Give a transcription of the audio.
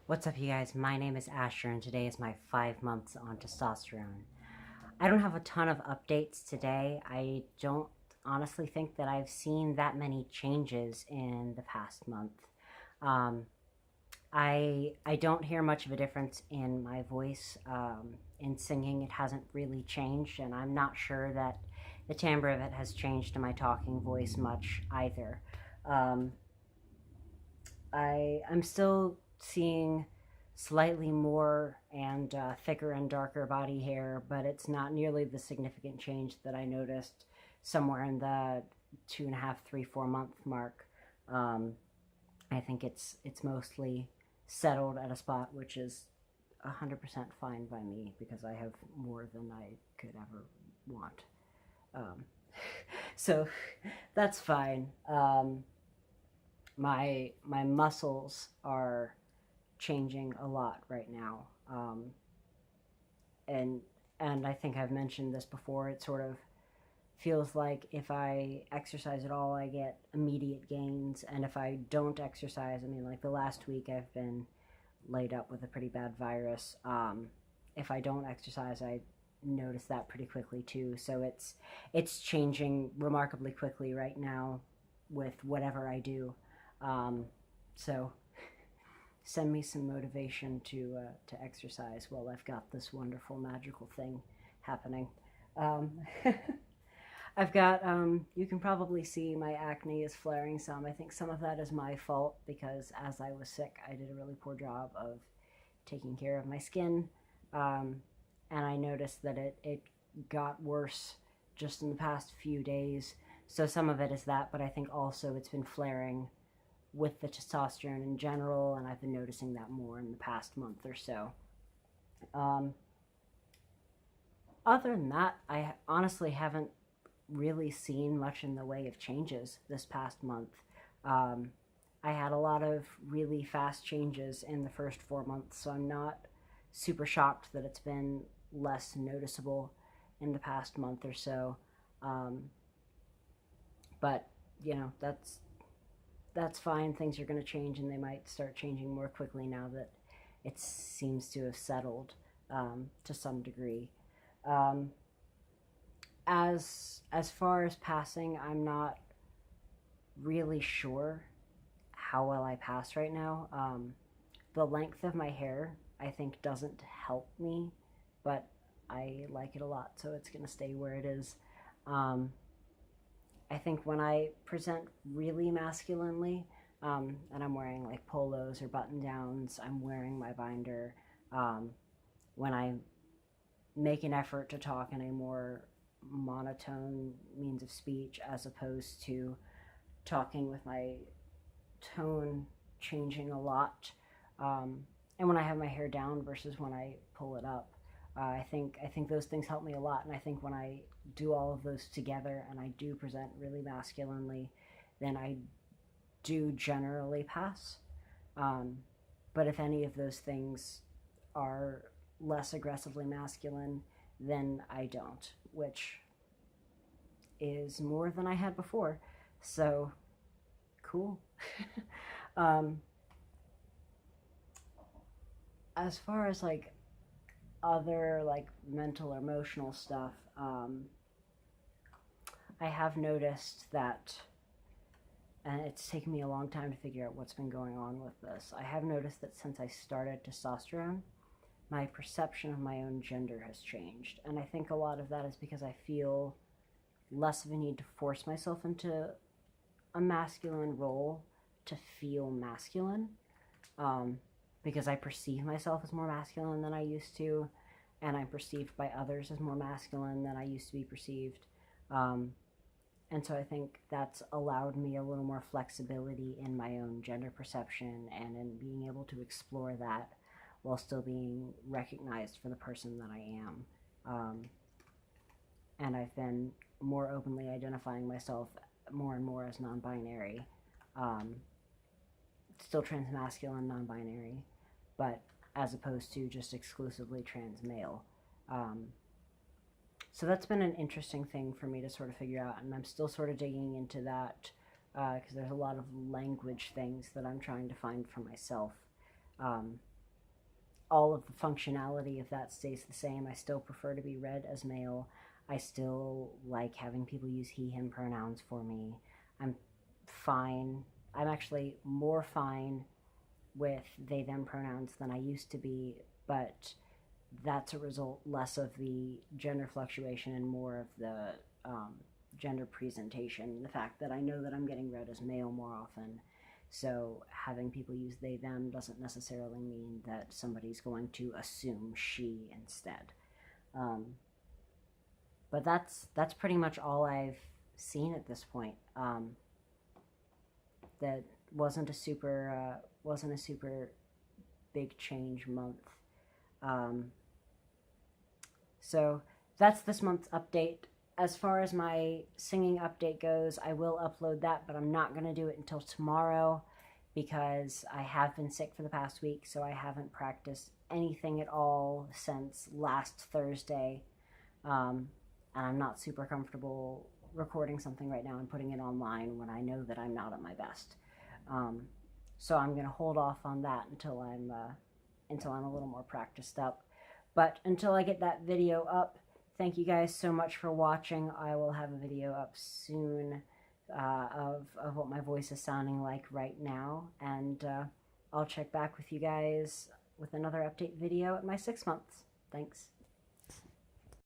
What's up, you guys? My name is Asher, and today is my 5 months on testosterone. I don't have a ton of updates today. I don't honestly think that I've seen that many changes in the past month. Um, I don't hear much of a difference in my voice. In singing, it hasn't really changed, and I'm not sure that the timbre of it has changed to my talking voice much either. Um, I'm still seeing slightly more and thicker and darker body hair, but it's not nearly the significant change that I noticed somewhere in the 2.5, 3, 4 month mark. Um, I think it's mostly settled at a spot which is 100% fine by me because I have more than I could ever want. Um, so that's fine. My muscles are changing a lot right now, and I think I've mentioned this before. It sort of feels like if I exercise at all, I get immediate gains, and if I don't exercise, I mean, like the last week, I've been laid up with a pretty bad virus. If I don't exercise, I notice that pretty quickly too. So it's changing remarkably quickly right now with whatever I do. Um, so send me some motivation to exercise while I've got this wonderful magical thing happening. Um, I've got you can probably see my acne is flaring some. I think some of that is my fault because as I was sick, I did a really poor job of taking care of my skin, um, and I noticed that it got worse just in the past few days. So some of it is that, but I think also it's been flaring with the testosterone in general, and I've been noticing that more in the past month or so. Um, Other than that, I honestly haven't really seen much in the way of changes this past month. Um, I had a lot of really fast changes in the first 4 months, so I'm not super shocked that it's been less noticeable in the past month or so. Um, but you know, that's fine. Things are going to change, and they might start changing more quickly now that it seems to have settled to some degree. Um, as far as passing, I'm not really sure how well I pass right now. The length of my hair, I think, doesn't help me, but I like it a lot, so it's going to stay where it is. Um, I think when I present really masculinely, and I'm wearing like polos or button downs, I'm wearing my binder. Um, when I make an effort to talk in a more monotone means of speech as opposed to talking with my tone changing a lot, um, and when I have my hair down versus when I pull it up, I think those things help me a lot. And I think when I do all of those together and I do present really masculinely, then I do generally pass. Um, but if any of those things are less aggressively masculine, then I don't, which is more than I had before. So cool. um, as far as like other like mental or emotional stuff, I have noticed that, and it's taken me a long time to figure out what's been going on with this. I have noticed that since I started testosterone, my perception of my own gender has changed. And I think a lot of that is because I feel less of a need to force myself into a masculine role to feel masculine, um, because I perceive myself as more masculine than I used to, and I'm perceived by others as more masculine than I used to be perceived. Um, and so I think that's allowed me a little more flexibility in my own gender perception and in being able to explore that while still being recognized for the person that I am. And I've been more openly identifying myself more and more as non binary. Um, Still trans masculine, non binary, but as opposed to just exclusively trans male. Um, so that's been an interesting thing for me to sort of figure out, and I'm still sort of digging into that because there's a lot of language things that I'm trying to find for myself. Um, all of the functionality of that stays the same. I still prefer to be read as male. I still like having people use he, him pronouns for me. I'm fine. I'm actually more fine with they, them pronouns than I used to be, but that's a result less of the gender fluctuation and more of the gender presentation. The fact that I know that I'm getting read as male more often. So having people use they, them doesn't necessarily mean that somebody's going to assume she instead. But that's pretty much all I've seen at this point. That wasn't a super big change month. So that's this month's update. As far as my singing update goes, I will upload that, but I'm not going to do it until tomorrow because I have been sick for the past week, so I haven't practiced anything at all since last Thursday. And I'm not super comfortable recording something right now and putting it online when I know that I'm not at my best. So I'm going to hold off on that until I'm a little more practiced up. But until I get that video up, thank you guys so much for watching. I will have a video up soon of what my voice is sounding like right now. And I'll check back with you guys with another update video at my 6 months. Thanks.